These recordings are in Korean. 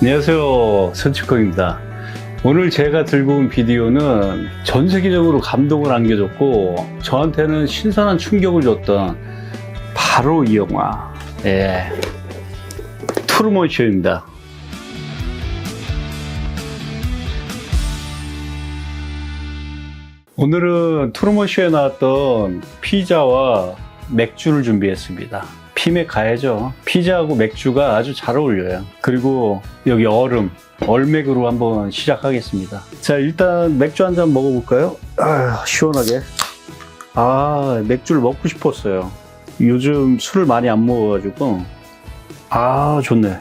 안녕하세요, 선치콩입니다. 오늘 제가 들고 온 비디오는 전 세계적으로 감동을 안겨줬고 저한테는 신선한 충격을 줬던 바로 이 영화, 트루먼 쇼입니다. 오늘은 트루먼 쇼에 나왔던 피자와 맥주를 준비했습니다. 피맥 가야죠. 피자하고 맥주가 아주 잘 어울려요. 그리고 여기 얼맥으로 한번 시작하겠습니다. 자, 일단 맥주 한 잔 먹어볼까요? 시원하게. 맥주를 먹고 싶었어요. 요즘 술을 많이 안 먹어가지고. 좋네.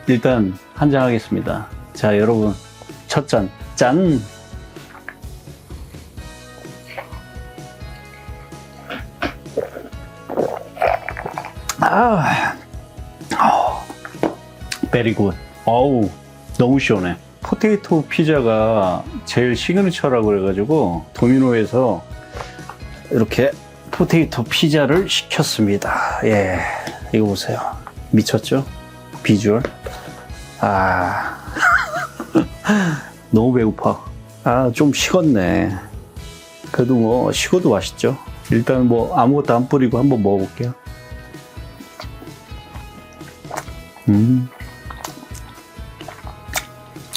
일단 한 잔 하겠습니다. 자, 여러분, 첫 잔, 짠! 베리 굿. 어우, 너무 시원해. 포테이토 피자가 제일 시그니처라고 그래가지고 도미노에서 이렇게 포테이토 피자를 시켰습니다. 이거 보세요. 미쳤죠? 비주얼. 너무 배고파. 좀 식었네. 그래도 뭐 식어도 맛있죠. 일단 뭐 아무것도 안 뿌리고 한번 먹어볼게요.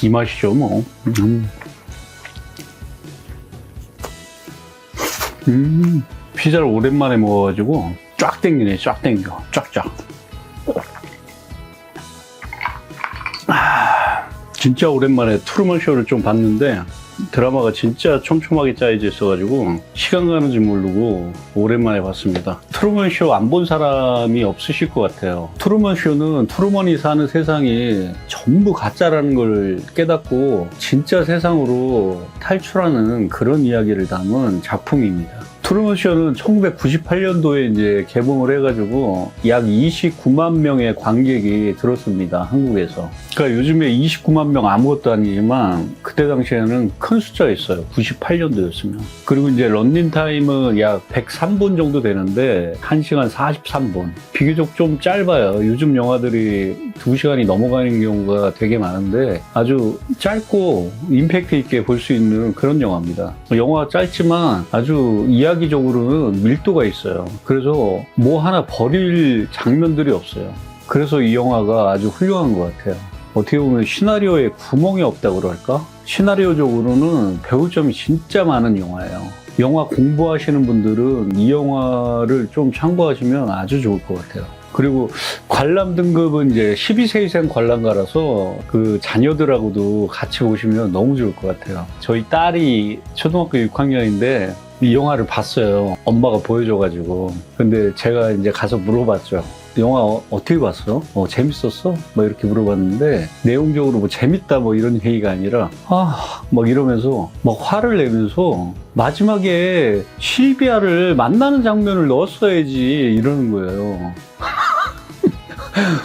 이 맛이죠, 뭐. 피자를 오랜만에 먹어가지고 쫙 땡기네, 쫙 땡겨. 쫙쫙. 진짜 오랜만에 트루먼 쇼를 좀 봤는데 드라마가 진짜 촘촘하게 짜여져 있어가지고 시간 가는 줄 모르고 오랜만에 봤습니다. 트루먼 쇼 안 본 사람이 없으실 것 같아요. 트루먼 쇼는 트루먼이 사는 세상이 전부 가짜라는 걸 깨닫고 진짜 세상으로 탈출하는 그런 이야기를 담은 작품입니다. 트루먼 쇼는 1998년도에 이제 개봉을 해가지고 약 29만 명의 관객이 들었습니다. 한국에서. 그러니까 요즘에 29만 명 아무것도 아니지만 그때 당시에는 큰 숫자였어요. 98년도였으면. 그리고 이제 런닝 타임은 약 103분 정도 되는데 1시간 43분. 비교적 좀 짧아요. 요즘 영화들이 2시간이 넘어가는 경우가 되게 많은데 아주 짧고 임팩트 있게 볼 수 있는 그런 영화입니다. 영화가 짧지만 아주 이야기적으로는 밀도가 있어요. 그래서 뭐 하나 버릴 장면들이 없어요. 그래서 이 영화가 아주 훌륭한 것 같아요. 어떻게 보면 시나리오에 구멍이 없다고 그럴까? 시나리오적으로는 배울 점이 진짜 많은 영화예요. 영화 공부하시는 분들은 이 영화를 좀 참고하시면 아주 좋을 것 같아요. 그리고 관람 등급은 이제 12세 이상 관람가라서 그 자녀들하고도 같이 보시면 너무 좋을 것 같아요. 저희 딸이 초등학교 6학년인데 이 영화를 봤어요. 엄마가 보여줘가지고. 근데 제가 이제 가서 물어봤죠. 영화 어떻게 봤어? 재밌었어? 막 이렇게 물어봤는데 내용적으로 뭐 재밌다 뭐 이런 얘기가 아니라 막 이러면서 막 화를 내면서 마지막에 실비아를 만나는 장면을 넣었어야지 이러는 거예요.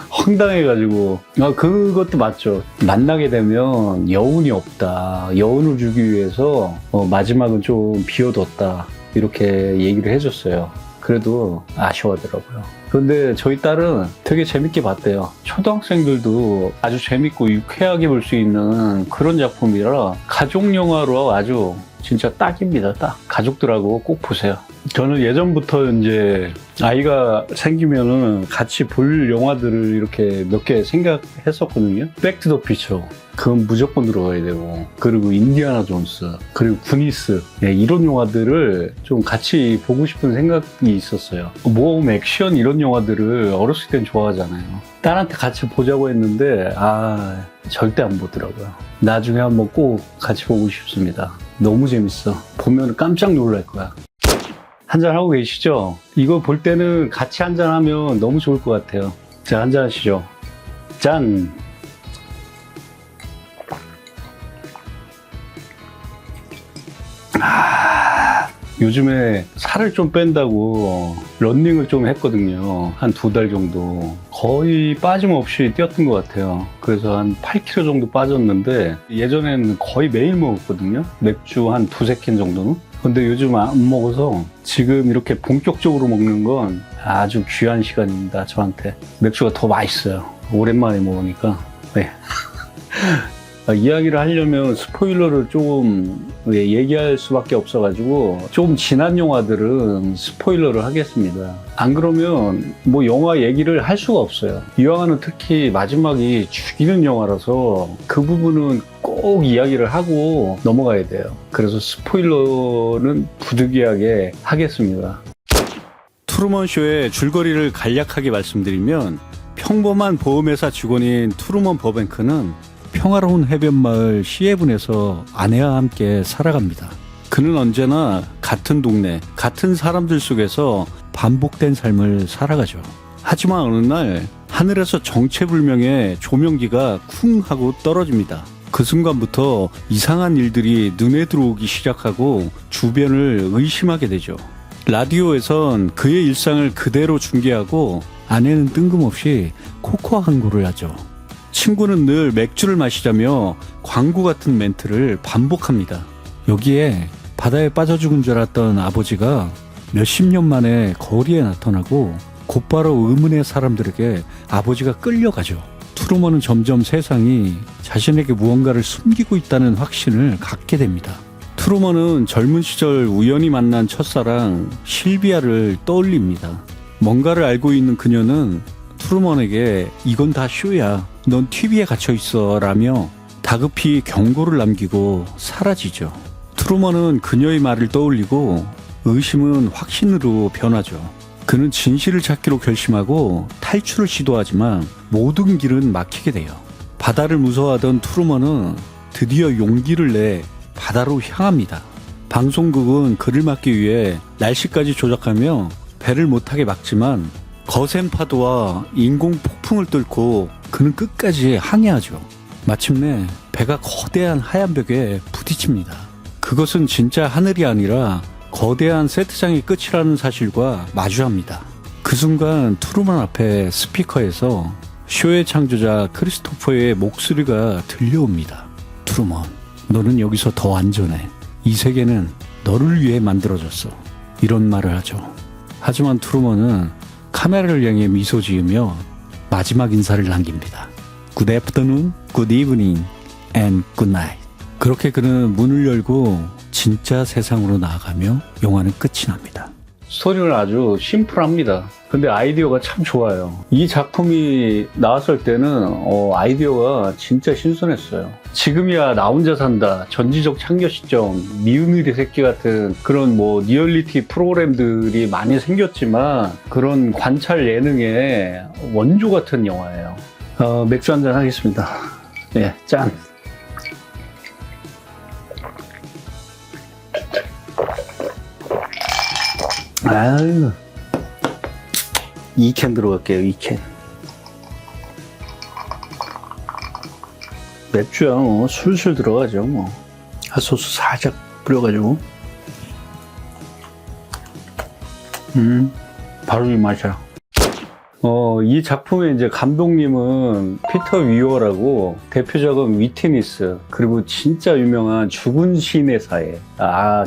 황당해가지고. 그것도 맞죠. 만나게 되면 여운이 없다. 여운을 주기 위해서 마지막은 좀 비워뒀다. 이렇게 얘기를 해줬어요. 그래도 아쉬워하더라고요. 그런데 저희 딸은 되게 재밌게 봤대요. 초등학생들도 아주 재밌고 유쾌하게 볼 수 있는 그런 작품이라 가족 영화로 아주 진짜 딱입니다. 딱. 가족들하고 꼭 보세요. 저는 예전부터 이제 아이가 생기면은 같이 볼 영화들을 이렇게 몇 개 생각했었거든요. 백투 더 퓨처. 그건 무조건 들어가야 되고. 그리고 인디아나 존스. 그리고 구니스. 이런 영화들을 좀 같이 보고 싶은 생각이 있었어요. 모험, 액션 이런 영화들을 어렸을 땐 좋아하잖아요. 딸한테 같이 보자고 했는데, 절대 안 보더라고요. 나중에 한번 꼭 같이 보고 싶습니다. 너무 재밌어. 보면 깜짝 놀랄 거야. 한잔 하고 계시죠? 이거 볼 때는 같이 한잔하면 너무 좋을 것 같아요. 자, 한잔 하시죠. 짠! 요즘에 살을 좀 뺀다고 러닝을 좀 했거든요. 한 2달 정도. 거의 빠짐없이 뛰었던 것 같아요. 그래서 한 8kg 정도 빠졌는데 예전에는 거의 매일 먹었거든요. 맥주 한 2-3캔 정도는. 근데 요즘 안 먹어서 지금 이렇게 본격적으로 먹는 건 아주 귀한 시간입니다, 저한테. 맥주가 더 맛있어요. 오랜만에 먹으니까. 네. 이야기를 하려면 스포일러를 조금 얘기할 수밖에 없어가지고 좀 지난 영화들은 스포일러를 하겠습니다. 안 그러면 뭐 영화 얘기를 할 수가 없어요. 이 영화는 특히 마지막이 죽이는 영화라서 그 부분은 꼭 이야기를 하고 넘어가야 돼요. 그래서 스포일러는 부득이하게 하겠습니다. 트루먼 쇼의 줄거리를 간략하게 말씀드리면, 평범한 보험회사 직원인 트루먼 버뱅크는 평화로운 해변마을 시애븐에서 아내와 함께 살아갑니다. 그는 언제나 같은 동네, 같은 사람들 속에서 반복된 삶을 살아가죠. 하지만 어느 날 하늘에서 정체불명의 조명기가 쿵 하고 떨어집니다. 그 순간부터 이상한 일들이 눈에 들어오기 시작하고 주변을 의심하게 되죠. 라디오에선 그의 일상을 그대로 중계하고 아내는 뜬금없이 코코아 광고를 하죠. 친구는 늘 맥주를 마시자며 광고 같은 멘트를 반복합니다. 여기에 바다에 빠져 죽은 줄 알았던 아버지가 몇십 년 만에 거리에 나타나고 곧바로 의문의 사람들에게 아버지가 끌려가죠. 트루먼은 점점 세상이 자신에게 무언가를 숨기고 있다는 확신을 갖게 됩니다. 트루먼은 젊은 시절 우연히 만난 첫사랑 실비아를 떠올립니다. 뭔가를 알고 있는 그녀는 트루먼에게 이건 다 쇼야, 넌 TV에 갇혀있어 라며 다급히 경고를 남기고 사라지죠. 트루먼은 그녀의 말을 떠올리고 의심은 확신으로 변하죠. 그는 진실을 찾기로 결심하고 탈출을 시도하지만 모든 길은 막히게 돼요. 바다를 무서워하던 트루먼은 드디어 용기를 내 바다로 향합니다. 방송국은 그를 막기 위해 날씨까지 조작하며 배를 못하게 막지만 거센 파도와 인공 폭풍을 뚫고 그는 끝까지 항해하죠. 마침내 배가 거대한 하얀 벽에 부딪힙니다. 그것은 진짜 하늘이 아니라 거대한 세트장의 끝이라는 사실과 마주합니다. 그 순간 트루먼 앞에 스피커에서 쇼의 창조자 크리스토퍼의 목소리가 들려옵니다. 트루먼, 너는 여기서 더 안전해. 이 세계는 너를 위해 만들어졌어. 이런 말을 하죠. 하지만 트루먼은 카메라를 향해 미소 지으며 마지막 인사를 남깁니다. Good afternoon, good evening, and good night. 그렇게 그는 문을 열고 진짜 세상으로 나아가며 영화는 끝이 납니다. 스토리는 아주 심플합니다. 근데 아이디어가 참 좋아요. 이 작품이 나왔을 때는 아이디어가 진짜 신선했어요. 지금이야 나 혼자 산다, 전지적 창녀 시점, 미운일이 새끼 같은 그런 뭐 리얼리티 프로그램들이 많이 생겼지만 그런 관찰 예능의 원조 같은 영화예요. 맥주 한잔 하겠습니다. 네, 짠. 아유, 2캔 들어갈게요. 2캔. 맥주야 뭐 술술 들어가죠. 뭐 핫소스 살짝 뿌려가지고 바로 이 맛이야. 이 작품의 이제 감독님은 피터 위어라고, 대표작은 위트니스, 그리고 진짜 유명한 죽은 시인의 사회.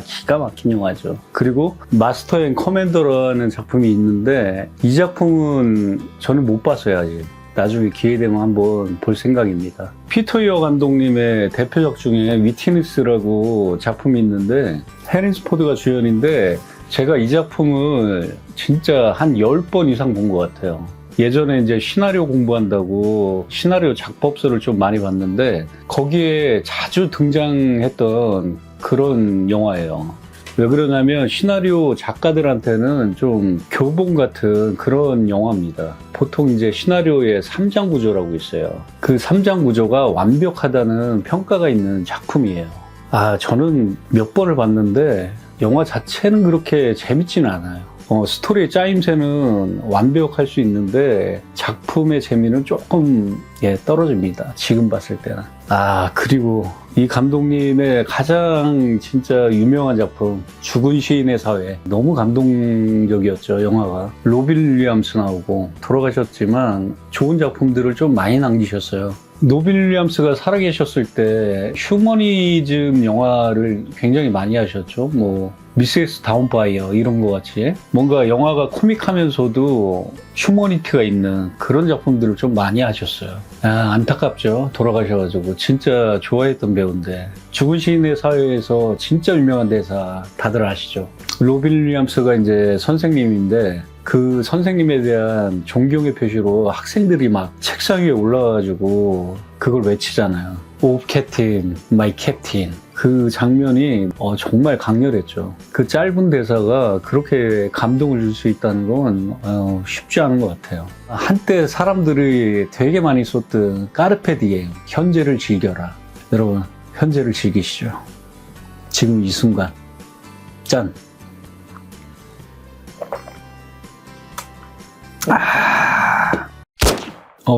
기가 막힌 영화죠. 그리고 마스터 앤 커맨더라는 작품이 있는데 이 작품은 저는 못 봤어요 아직. 나중에 기회 되면 한번 볼 생각입니다. 피터 위어 감독님의 대표작 중에 위트니스라고 작품이 있는데 해리슨 포드가 주연인데 제가 이 작품을 진짜 한 10번 이상 본 것 같아요. 예전에 이제 시나리오 공부한다고 시나리오 작법서를 좀 많이 봤는데 거기에 자주 등장했던 그런 영화예요. 왜 그러냐면 시나리오 작가들한테는 좀 교본 같은 그런 영화입니다. 보통 이제 시나리오에 3장 구조라고 있어요. 그 3장 구조가 완벽하다는 평가가 있는 작품이에요. 저는 몇 번을 봤는데 영화 자체는 그렇게 재밌지는 않아요. 스토리의 짜임새는 완벽할 수 있는데 작품의 재미는 조금 떨어집니다. 지금 봤을 때는. 그리고 이 감독님의 가장 진짜 유명한 작품 죽은 시인의 사회, 너무 감동적이었죠. 영화가 로빈 윌리엄스 나오고 돌아가셨지만 좋은 작품들을 좀 많이 남기셨어요. 로빈 윌리엄스가 살아계셨을 때 휴머니즘 영화를 굉장히 많이 하셨죠. 뭐 미세스 다운파이어 이런 거 같이 뭔가 영화가 코믹하면서도 휴머니티가 있는 그런 작품들을 좀 많이 하셨어요. 안타깝죠. 돌아가셔가지고 진짜 좋아했던 배우인데. 죽은 시인의 사회에서 진짜 유명한 대사 다들 아시죠? 로빈 윌리엄스가 이제 선생님인데 그 선생님에 대한 존경의 표시로 학생들이 막 책상 위에 올라가가지고 그걸 외치잖아요. 오 캡틴, 마이 캡틴. 그 장면이 정말 강렬했죠. 그 짧은 대사가 그렇게 감동을 줄 수 있다는 건 쉽지 않은 것 같아요. 한때 사람들이 되게 많이 썼던 까르페 디엠, 현재를 즐겨라. 여러분, 현재를 즐기시죠. 지금 이 순간. 짠!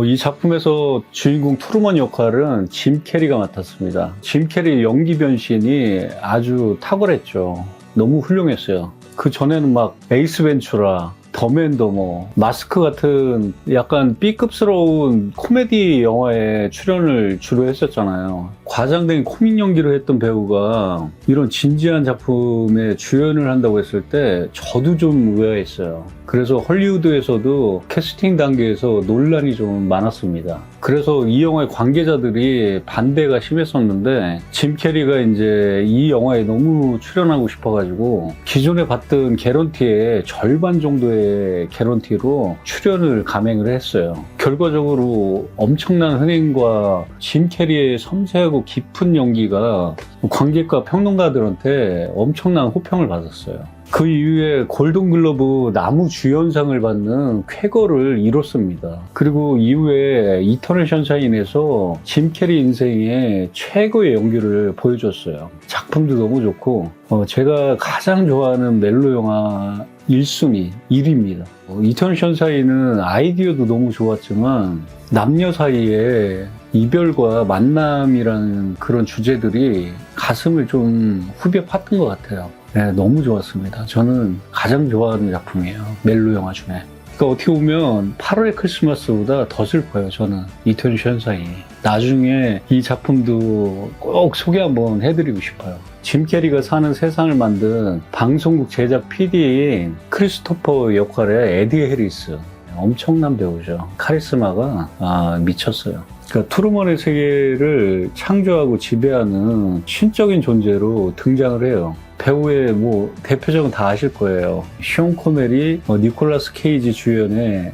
이 작품에서 주인공 트루먼 역할은 짐 캐리가 맡았습니다. 짐 캐리 연기 변신이 아주 탁월했죠. 너무 훌륭했어요. 그 전에는 막 에이스 벤츄라, 더맨더머, 마스크 같은 약간 B급스러운 코미디 영화에 출연을 주로 했었잖아요. 과장된 코믹 연기를 했던 배우가 이런 진지한 작품에 주연을 한다고 했을 때 저도 좀 의아했어요. 그래서 헐리우드에서도 캐스팅 단계에서 논란이 좀 많았습니다. 그래서 이 영화의 관계자들이 반대가 심했었는데 짐 캐리가 이제 이 영화에 너무 출연하고 싶어가지고 기존에 받던 개런티의 절반 정도의 개런티로 출연을 감행을 했어요. 결과적으로 엄청난 흥행과 짐 캐리의 섬세하고 깊은 연기가 관객과 평론가들한테 엄청난 호평을 받았어요. 그 이후에 골든글러브 나무주연상을 받는 쾌거를 이뤘습니다. 그리고 이후에 이터널 션샤인에서 짐 캐리 인생의 최고의 연기를 보여줬어요. 작품도 너무 좋고 제가 가장 좋아하는 멜로 영화 1순위, 1위입니다. 이터널 션샤인은 아이디어도 너무 좋았지만 남녀 사이에 이별과 만남이라는 그런 주제들이 가슴을 좀 후벼 팠던 것 같아요. 네, 너무 좋았습니다. 저는 가장 좋아하는 작품이에요. 멜로 영화 중에. 그러니까 어떻게 보면 8월의 크리스마스보다 더 슬퍼요. 저는 이터널 션샤인이. 나중에 이 작품도 꼭 소개 한번 해드리고 싶어요. 짐 캐리가 사는 세상을 만든 방송국 제작 PD인 크리스토퍼 역할의 에디 해리스. 엄청난 배우죠. 카리스마가 미쳤어요. 그러니까 트루먼의 세계를 창조하고 지배하는 신적인 존재로 등장을 해요. 배우의 대표적은 다 아실 거예요. 숀 코넬이 니콜라스 케이지 주연의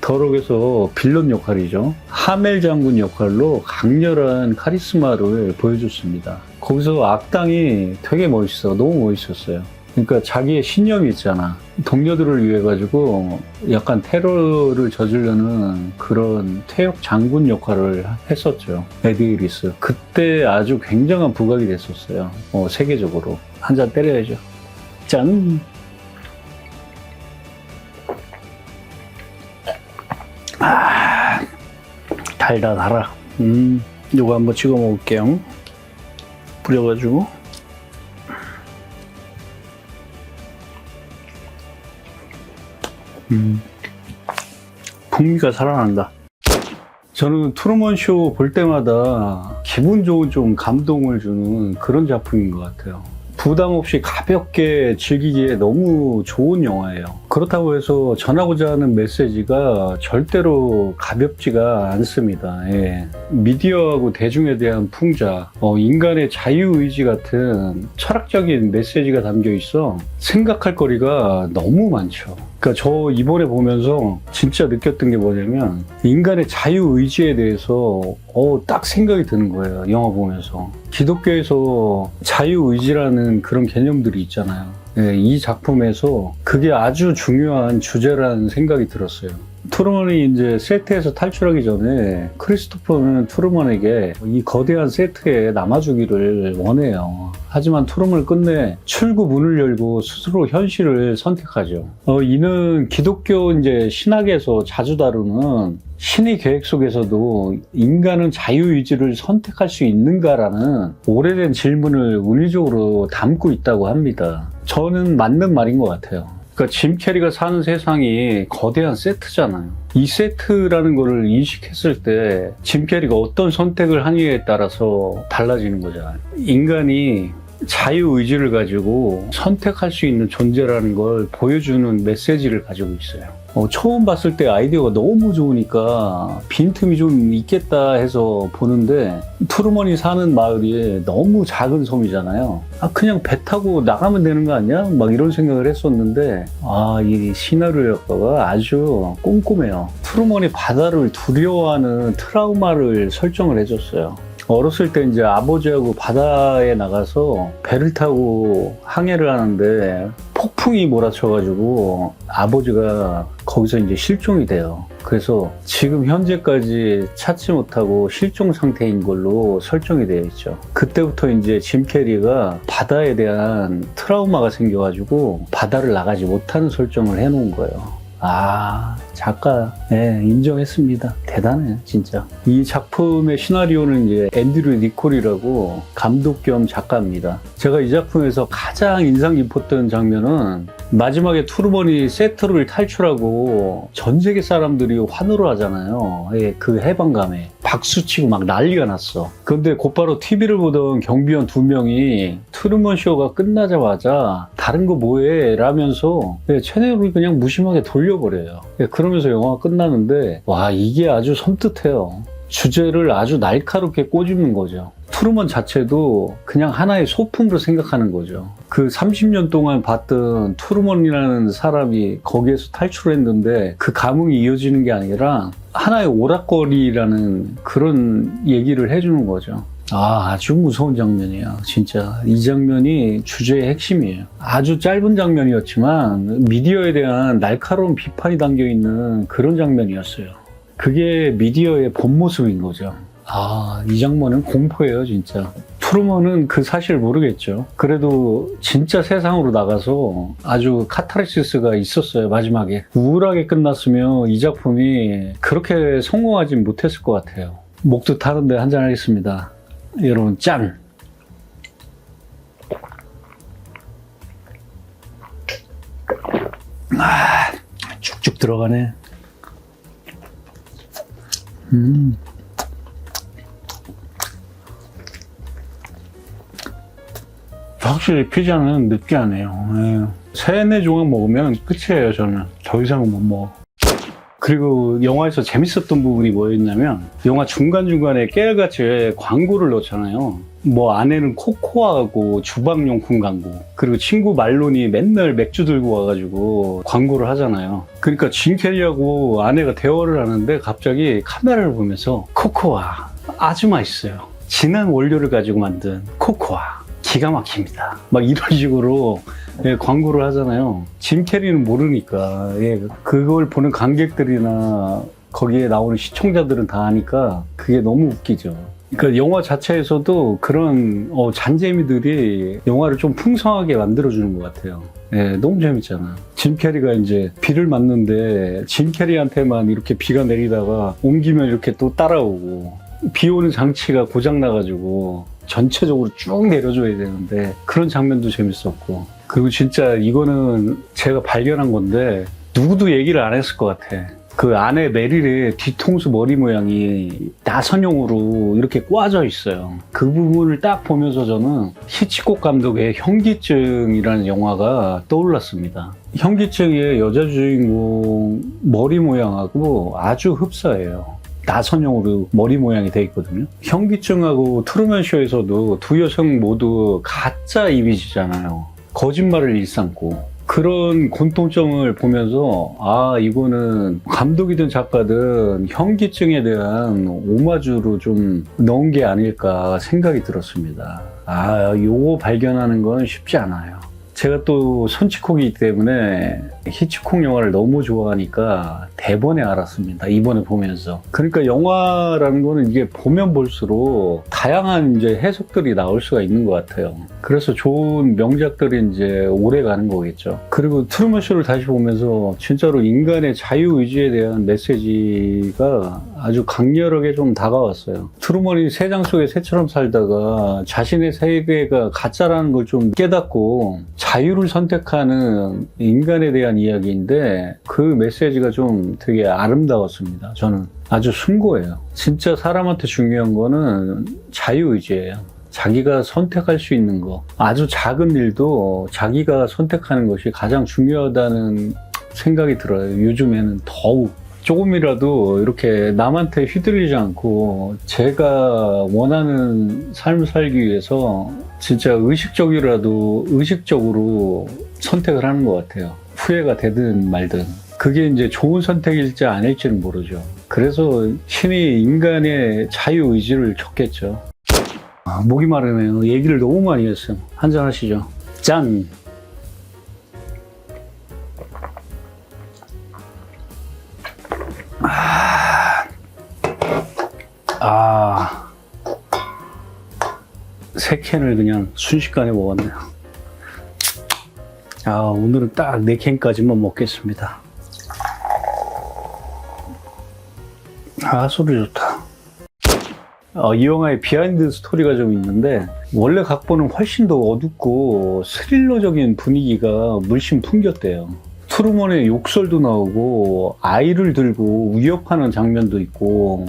더럭에서 빌런 역할이죠. 하멜 장군 역할로 강렬한 카리스마를 보여줬습니다. 거기서 악당이 되게 멋있어. 너무 멋있었어요. 그러니까 자기의 신념이 있잖아. 동료들을 위해 가지고 약간 테러를 저지르는 그런 퇴역 장군 역할을 했었죠. 에디 해리스. 그때 아주 굉장한 부각이 됐었어요. 세계적으로. 한 잔 때려야죠. 짠! 달다 달아. 이거 한번 찍어 먹을게요. 뿌려가지고. 풍미가 살아난다. 저는 트루먼 쇼 볼 때마다 기분 좋은 좀 감동을 주는 그런 작품인 것 같아요. 부담 없이 가볍게 즐기기에 너무 좋은 영화예요. 그렇다고 해서 전하고자 하는 메시지가 절대로 가볍지가 않습니다. 예. 미디어하고 대중에 대한 풍자, 인간의 자유의지 같은 철학적인 메시지가 담겨 있어 생각할 거리가 너무 많죠. 그러니까 저 이번에 보면서 진짜 느꼈던 게 뭐냐면 인간의 자유의지에 대해서 딱 생각이 드는 거예요. 영화 보면서. 기독교에서 자유의지라는 그런 개념들이 있잖아요. 네, 이 작품에서 그게 아주 중요한 주제라는 생각이 들었어요. 트루먼이 이제 세트에서 탈출하기 전에 크리스토퍼는 트루먼에게 이 거대한 세트에 남아주기를 원해요. 하지만 트루먼은 끝내 출구 문을 열고 스스로 현실을 선택하죠. 이는 기독교 이제 신학에서 자주 다루는 신의 계획 속에서도 인간은 자유의지를 선택할 수 있는가라는 오래된 질문을 운리적으로 담고 있다고 합니다. 저는 맞는 말인 것 같아요. 그러니까 짐 캐리가 사는 세상이 거대한 세트잖아요. 이 세트라는 거를 인식했을 때 짐 캐리가 어떤 선택을 하느냐에 따라서 달라지는 거잖아요. 인간이 자유의지를 가지고 선택할 수 있는 존재라는 걸 보여주는 메시지를 가지고 있어요. 처음 봤을 때 아이디어가 너무 좋으니까 빈틈이 좀 있겠다 해서 보는데 트루먼이 사는 마을이 너무 작은 섬이잖아요. 그냥 배 타고 나가면 되는 거 아니야? 막 이런 생각을 했었는데 이 시나리오 작가가 아주 꼼꼼해요. 트루먼이 바다를 두려워하는 트라우마를 설정을 해줬어요. 어렸을 때 이제 아버지하고 바다에 나가서 배를 타고 항해를 하는데 폭풍이 몰아쳐가지고 아버지가 거기서 이제 실종이 돼요. 그래서 지금 현재까지 찾지 못하고 실종 상태인 걸로 설정이 되어 있죠. 그때부터 이제 짐 캐리가 바다에 대한 트라우마가 생겨가지고 바다를 나가지 못하는 설정을 해놓은 거예요. 작가, 인정했습니다. 대단해, 진짜. 이 작품의 시나리오는 이제 앤드류 니콜이라고 감독 겸 작가입니다. 제가 이 작품에서 가장 인상 깊었던 장면은 마지막에 트루먼이 세트를 탈출하고 전 세계 사람들이 환호를 하잖아요. 그 해방감에. 박수치고 막 난리가 났어. 그런데 곧바로 TV를 보던 경비원 2명이 트루먼 쇼가 끝나자마자 다른 거 뭐해? 라면서 채널을 그냥 무심하게 돌려버려요. 그러면서 영화가 끝나는데 이게 아주 섬뜩해요. 주제를 아주 날카롭게 꼬집는 거죠. 트루먼 자체도 그냥 하나의 소품으로 생각하는 거죠. 그 30년 동안 봤던 트루먼이라는 사람이 거기에서 탈출했는데 그 감흥이 이어지는 게 아니라 하나의 오락거리라는 그런 얘기를 해주는 거죠. 아주 무서운 장면이야. 진짜 이 장면이 주제의 핵심이에요. 아주 짧은 장면이었지만 미디어에 대한 날카로운 비판이 담겨있는 그런 장면이었어요. 그게 미디어의 본 모습인 거죠. 이 장면은 공포예요, 진짜. 트루먼은 그 사실 모르겠죠. 그래도 진짜 세상으로 나가서 아주 카타르시스가 있었어요, 마지막에. 우울하게 끝났으면 이 작품이 그렇게 성공하진 못했을 것 같아요. 목도 타는데 한잔 하겠습니다. 여러분, 짠! 쭉쭉 들어가네. 확실히 피자는 느끼하네요. 3-4 조각 먹으면 끝이에요, 저는. 더 이상은 못 먹어. 그리고 영화에서 재밌었던 부분이 뭐였냐면 영화 중간중간에 깨알같이 왜 광고를 넣잖아요. 안에는 코코아하고 주방용품 광고, 그리고 친구 말론이 맨날 맥주 들고 와가지고 광고를 하잖아요. 그러니까 짐 캐리하고 아내가 대화를 하는데 갑자기 카메라를 보면서 코코아 아주 맛있어요. 진한 원료를 가지고 만든 코코아 기가 막힙니다. 막 이런 식으로 광고를 하잖아요. 짐 캐리는 모르니까 그걸 보는 관객들이나 거기에 나오는 시청자들은 다 아니까 그게 너무 웃기죠. 그러니까 영화 자체에서도 그런 잔재미들이 영화를 좀 풍성하게 만들어주는 것 같아요. 너무 재밌잖아. 짐 캐리가 이제 비를 맞는데 짐 캐리한테만 이렇게 비가 내리다가 옮기면 이렇게 또 따라오고, 비 오는 장치가 고장나가지고 전체적으로 쭉 내려줘야 되는데 그런 장면도 재밌었고, 그리고 진짜 이거는 제가 발견한 건데 누구도 얘기를 안 했을 것 같아. 그 안에 메릴의 뒤통수 머리 모양이 나선형으로 이렇게 꽈져 있어요. 그 부분을 딱 보면서 저는 히치콕 감독의 현기증이라는 영화가 떠올랐습니다. 현기증의 여자 주인공 머리 모양하고 아주 흡사해요. 나선형으로 머리 모양이 돼 있거든요. 현기증하고 트루먼 쇼에서도 두 여성 모두 가짜 이미지잖아요. 거짓말을 일삼고. 그런 공통점을 보면서 이거는 감독이든 작가든 현기증에 대한 오마주로 좀 넣은 게 아닐까 생각이 들었습니다. 요거 발견하는 건 쉽지 않아요. 제가 또 손치콕이기 때문에 히치콕 영화를 너무 좋아하니까 대번에 알았습니다. 이번에 보면서. 그러니까 영화라는 거는 이게 보면 볼수록 다양한 이제 해석들이 나올 수가 있는 것 같아요. 그래서 좋은 명작들이 이제 오래 가는 거겠죠. 그리고 트루먼 쇼를 다시 보면서 진짜로 인간의 자유의지에 대한 메시지가 아주 강렬하게 좀 다가왔어요. 트루먼이 세상 속의 새처럼 살다가 자신의 세계가 가짜라는 걸 좀 깨닫고 자유를 선택하는 인간에 대한 이야기인데 그 메시지가 좀 되게 아름다웠습니다. 저는 아주 순고해요. 진짜 사람한테 중요한 거는 자유의지예요. 자기가 선택할 수 있는 거, 아주 작은 일도 자기가 선택하는 것이 가장 중요하다는 생각이 들어요. 요즘에는 더욱 조금이라도 이렇게 남한테 휘둘리지 않고 제가 원하는 삶을 살기 위해서 진짜 의식적으로 선택을 하는 것 같아요. 후회가 되든 말든. 그게 이제 좋은 선택일지 아닐지는 모르죠. 그래서 신이 인간의 자유의지를 줬겠죠. 목이 마르네요. 얘기를 너무 많이 했어요. 한잔 하시죠. 짠! 세 캔을 그냥 순식간에 먹었네요. 오늘은 딱 4캔까지만 먹겠습니다. 소리 좋다. 이 영화의 비하인드 스토리가 좀 있는데 원래 각본은 훨씬 더 어둡고 스릴러적인 분위기가 물씬 풍겼대요. 트루먼의 욕설도 나오고 아이를 들고 위협하는 장면도 있고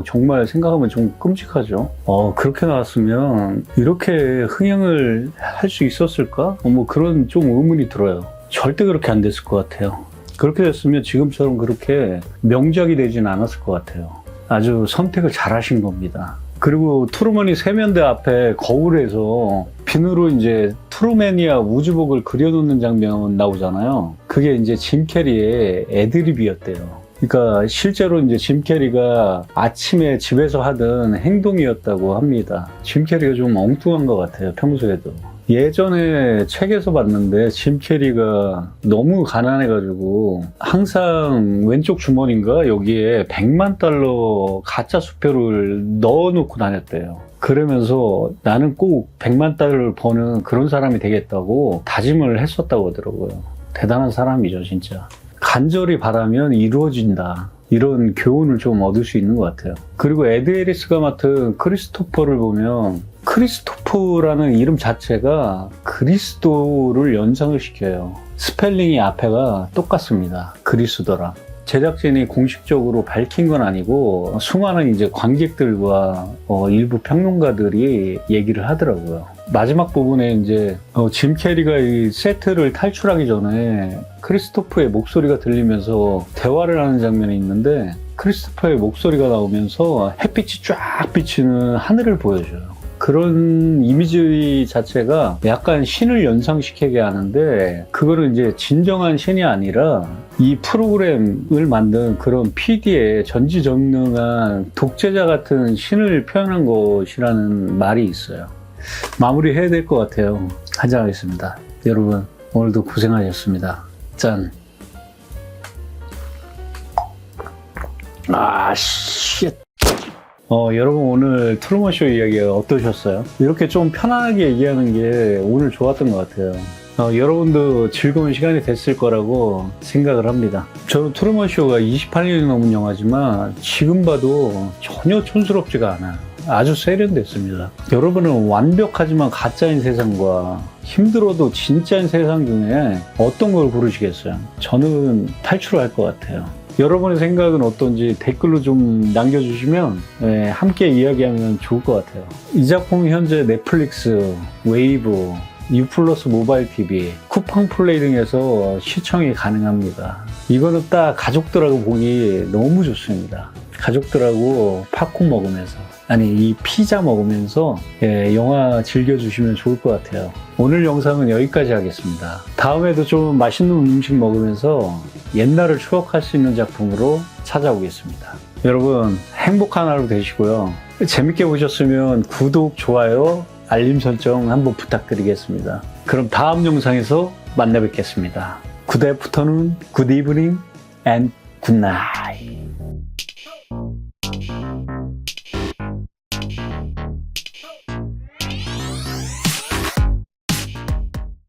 정말 생각하면 좀 끔찍하죠. 그렇게 나왔으면 이렇게 흥행을 할 수 있었을까? 그런 좀 의문이 들어요. 절대 그렇게 안 됐을 것 같아요. 그렇게 됐으면 지금처럼 그렇게 명작이 되진 않았을 것 같아요. 아주 선택을 잘 하신 겁니다. 그리고 트루먼이 세면대 앞에 거울에서 비누로 이제 트루맨이야 우주복을 그려놓는 장면 나오잖아요. 그게 이제 짐 캐리의 애드립이었대요. 그러니까 실제로 이제 짐 캐리가 아침에 집에서 하던 행동이었다고 합니다. 짐 캐리가 좀 엉뚱한 것 같아요, 평소에도. 예전에 책에서 봤는데 짐 캐리가 너무 가난해가지고 항상 왼쪽 주머니인가 여기에 $1,000,000 가짜 수표를 넣어놓고 다녔대요. 그러면서 나는 꼭 $1,000,000 버는 그런 사람이 되겠다고 다짐을 했었다고 하더라고요. 대단한 사람이죠, 진짜. 간절히 바라면 이루어진다. 이런 교훈을 좀 얻을 수 있는 것 같아요. 그리고 에드 해리스가 맡은 크리스토퍼를 보면 크리스토퍼라는 이름 자체가 그리스도를 연상을 시켜요. 스펠링이 앞에가 똑같습니다. 그리스도랑. 제작진이 공식적으로 밝힌 건 아니고 수많은 이제 관객들과 일부 평론가들이 얘기를 하더라고요. 마지막 부분에 이제 짐 캐리가 이 세트를 탈출하기 전에 크리스토퍼의 목소리가 들리면서 대화를 하는 장면이 있는데 크리스토퍼의 목소리가 나오면서 햇빛이 쫙 비치는 하늘을 보여줘요. 그런 이미지 자체가 약간 신을 연상시키게 하는데 그거는 이제 진정한 신이 아니라 이 프로그램을 만든 그런 PD의 전지전능한 독재자 같은 신을 표현한 것이라는 말이 있어요. 마무리해야 될 것 같아요. 한잔 하겠습니다. 여러분 오늘도 고생하셨습니다. 짠. 여러분 오늘 트루먼 쇼 이야기가 어떠셨어요? 이렇게 좀 편안하게 얘기하는 게 오늘 좋았던 것 같아요. 여러분도 즐거운 시간이 됐을 거라고 생각을 합니다. 저는 트루먼 쇼가 28년이 넘은 영화지만 지금 봐도 전혀 촌스럽지가 않아요. 아주 세련됐습니다. 여러분은 완벽하지만 가짜인 세상과 힘들어도 진짜인 세상 중에 어떤 걸 고르시겠어요? 저는 탈출할 것 같아요. 여러분의 생각은 어떤지 댓글로 좀 남겨주시면 함께 이야기하면 좋을 것 같아요. 이 작품이 현재 넷플릭스, 웨이브, U+ 모바일 TV, 쿠팡 플레이 등에서 시청이 가능합니다. 이거는 딱 가족들하고 보기 너무 좋습니다. 가족들하고 팝콘 먹으면서 이 피자 먹으면서 영화 즐겨주시면 좋을 것 같아요. 오늘 영상은 여기까지 하겠습니다. 다음에도 좀 맛있는 음식 먹으면서 옛날을 추억할 수 있는 작품으로 찾아오겠습니다. 여러분 행복한 하루 되시고요. 재밌게 보셨으면 구독, 좋아요, 알림 설정 한번 부탁드리겠습니다. 그럼 다음 영상에서 만나 뵙겠습니다. 굿 애프터눈, 굿 이브닝, and 굿 나잇.